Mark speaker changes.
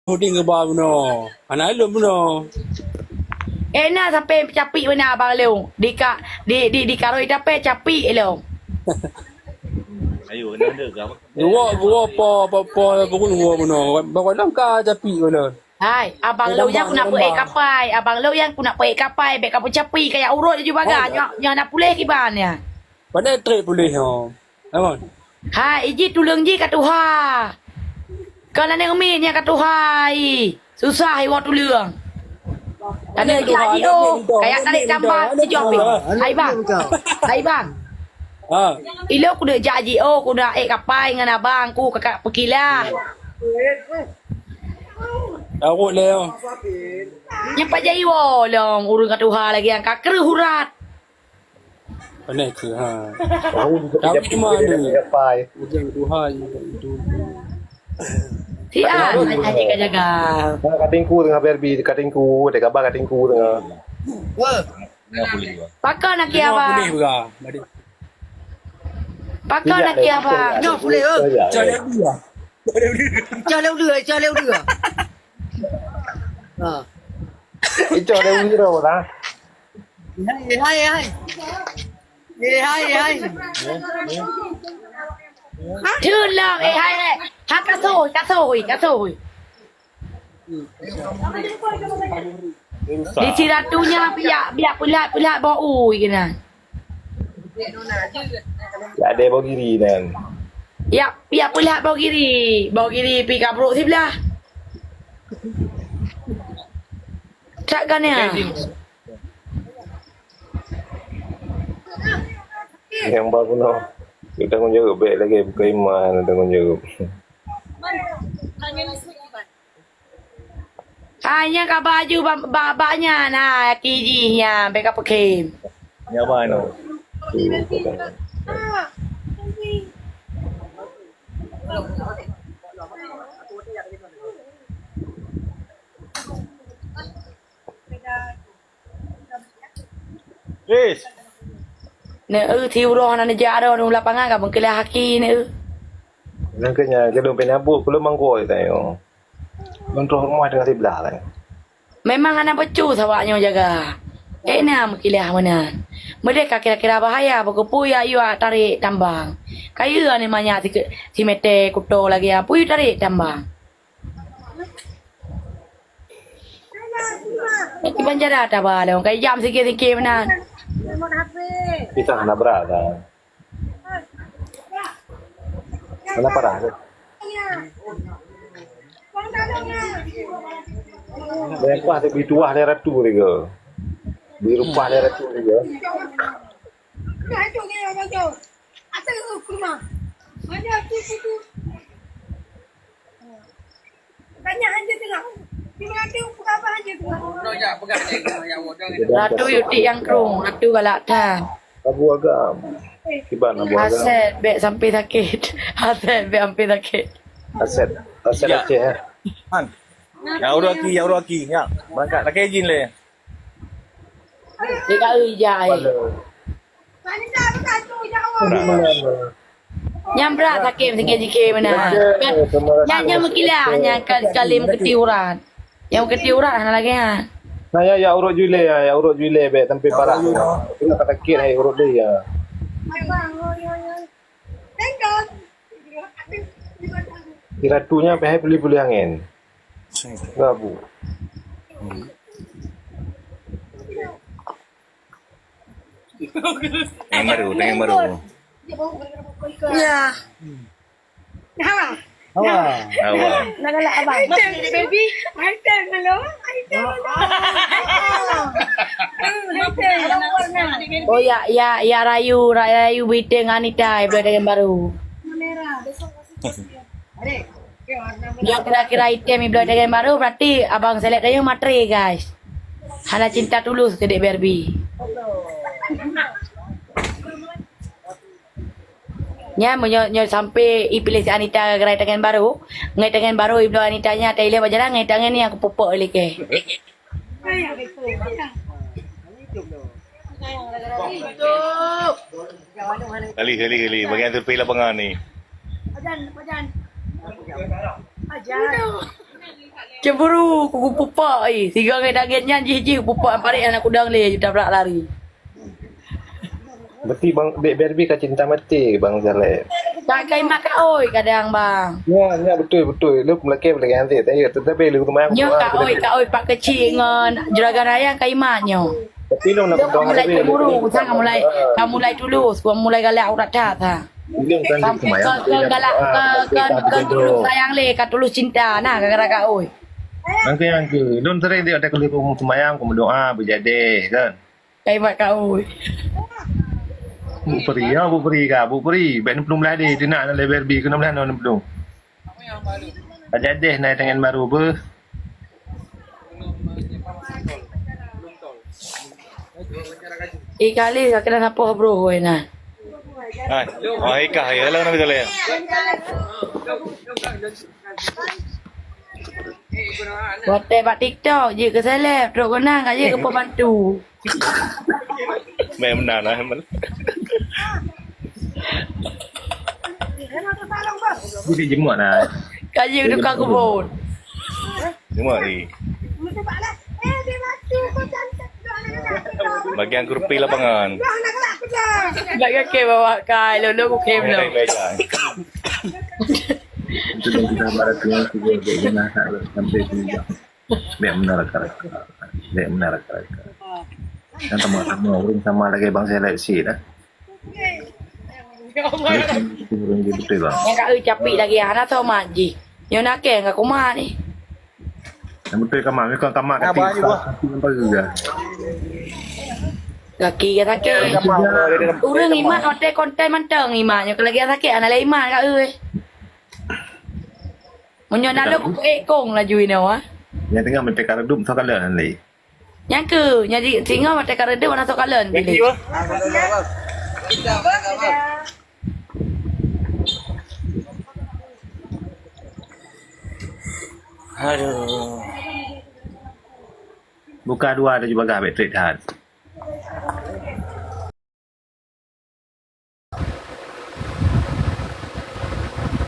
Speaker 1: Huding ke bawah benar. Anak elok benar.
Speaker 2: Nak sampai capik benar abang lu. Di karoi dapat capik lu.
Speaker 3: Ayo, kena ada ke apa?
Speaker 1: Gua apa pun gua benar. Bawa langkah tapi benar.
Speaker 2: Hai, abang lu yang aku nak pergi kapai. Abang lu yang aku nak pergi kapai. Baik kamu capik kayak urut je bagai. Nyak nak pulih kiban ya.
Speaker 1: Pada trade boleh ha. Aman.
Speaker 2: Hai, iji tulung ji kat Tuhan. Kalau nak ngemin yang kat Tuhan. Susah iwak tulung. Ada jadi kayak tarik tambah si Jopi. Hai bang. Hai bang.
Speaker 1: Ha.
Speaker 2: Ilo aku dah janji aku dah kapai dengan abang aku kakak pergilah.
Speaker 1: Aku leo.
Speaker 2: Yang pak jai wo long urung kat Tuhan lagi yang kakru hurat.
Speaker 1: Pandai ke ha.
Speaker 4: Tapi
Speaker 1: Tapi mana ni?
Speaker 4: Pai.
Speaker 1: Ujung Tuhan itu.
Speaker 2: Sian jaga-jaga.
Speaker 4: Katingku tengah berbi, katingku, dekat bang katingku tengah.
Speaker 3: Enggak boleh juga.
Speaker 2: Pakar nak
Speaker 1: Dia
Speaker 2: kia
Speaker 1: boleh
Speaker 2: abang.
Speaker 1: juga. Mari.
Speaker 2: Pakar nak kia abang.
Speaker 5: No, boleh ke?
Speaker 1: Jangan dia.
Speaker 5: Cho leo đưa.
Speaker 4: Cho đem đi đâu ta?
Speaker 5: Hai.
Speaker 2: Thương lòng hai này. Hát cá sồi. Di siratunya biar pulat bawa ui kena.
Speaker 4: Ya ada bawa kiri dan.
Speaker 2: Ya, biar pulat bawa kiri pi kabruk sebelah. Takkan ya.
Speaker 4: Yang baru no. Kita tanggung jawab baik lagi bukan iman tanggung jawab.
Speaker 2: Hanya ka baju babanya nah kijinya beka pekim.
Speaker 3: Ni apa no? Yes.
Speaker 2: Ne thiu ro na ja ro nu lapangan ka bengkela haki ne.
Speaker 4: Nakanya kita penyabu belum mangkoi tayo. Untuk rumah dengan sebelah lah.
Speaker 2: Memang anak becu sawaknya jaga. Nak mengkilah mana. Mereka kira-kira bahaya berkupu ya you tarik tambang. Kayu ni manya si mete kuto lagi ya puyu tarik tambang. Di banjara ada ba dong kayak jam sikit-sikit mana.
Speaker 4: Kita anak berada. Mana parah? Lepas ada bituah dia ratu juga. Dirupah dia ratu juga.
Speaker 2: Ratu yuti yang kerung, ratu galak dah.
Speaker 4: Abu agam. Kiban abu agam.
Speaker 2: Aset bek sampai sakit. Aset bek sampai sakit.
Speaker 4: Aset Aceh.
Speaker 3: Han. Yang urut aki. Ya. Berangkat nak izin le.
Speaker 2: Dia kau jai. Yang berat sakit sikit-sikit mana. Yang mengkilah hanya kali ketiuran. Yang ketiuran lagi ah.
Speaker 4: Nah ya urut jule ya urut jule be tempe parah. Kita kata kira urut dia ya. Kiratunya pe beli angin. Gabu.
Speaker 3: Yang baru.
Speaker 2: Ya.
Speaker 3: Awak.
Speaker 2: Nak galak abang.
Speaker 6: Baby, I tell hello.
Speaker 2: Oh ya Rayu bidding Anita bulan yang baru. Yang kira-kira item bulan yang baru berarti abang select dia matre guys. Hana cinta tulus ke Dek Barbie. Nya menyo sampai ipilih si Anita gerai tangan baru. Ngai tangan baru iblo Anita nya taile bajaran ngai tangan ni aku pupuk lagi ke.
Speaker 3: Kali. Bagian survei lapangan ni.
Speaker 6: Ajan.
Speaker 2: Cemburu ku pupak tiga orang daging nyanyi pupak parik anak kudang le tabrak lari.
Speaker 4: Berarti bang Dek Barbie kau cinta mati bang Saleh.
Speaker 2: Tak kai mak oi kadang bang.
Speaker 4: Ya betul. Lu melaki nanti tetapi lu kemana?
Speaker 2: Nyo kak oi pak kecil ngon juragan ayang kai maknyo.
Speaker 4: Tapi lu nak
Speaker 2: Dia mulai cemburu, sang mulai tulus, mulai galak urat dah.
Speaker 4: Ini kan semayang.
Speaker 2: Kan tulus sayang le, kan tulus cinta nah gara-gara kak oi.
Speaker 4: Nanti lu sering dia ada kulit semayang, kamu doa berjadi kan?
Speaker 2: Kai mak kak oi.
Speaker 4: Bu peri. Ben belum lah dia nak nak Barbie kena belah nak belum. Berjadi naik tangan baru ber.
Speaker 2: Kali kena siapa bro oi nah.
Speaker 3: Ay, kahaya lang na bidala yan.
Speaker 2: Buat tebak TikTok je ke seleb, terus kenang aja ke pembantu.
Speaker 3: May menana naman.
Speaker 4: Jadi jemuk lah.
Speaker 2: Kaji tukang kebun.
Speaker 3: Cuma bagian kurpi lapangan.
Speaker 2: Tak kakek bawa kai, lalu aku kem lo.
Speaker 4: Itu yang kita barat yang juga guna sampai juga. Biar menara kerja. Kan sama orang sama lagi bang saya lihat sih dah. Turun gitu betul bang.
Speaker 2: Yang kak capi lagi anak tau maji. Yang nak ke enggak kumah ni.
Speaker 4: Yang betul kamar, ni kamar kat tiga. Nampak juga.
Speaker 2: Laki ke sakit. Urang iman hotel konten manteng imannya. Kalau lagi sakit anak lain iman kak euy. Munyo lalu ku ekong laju ini wah.
Speaker 4: Yang tengah mentek redup so kala nanti.
Speaker 2: Yang ke jadi singa mata karede mana sok kalen pilih.
Speaker 3: Aduh.
Speaker 4: Buka dua ada juga gak baik trade hard.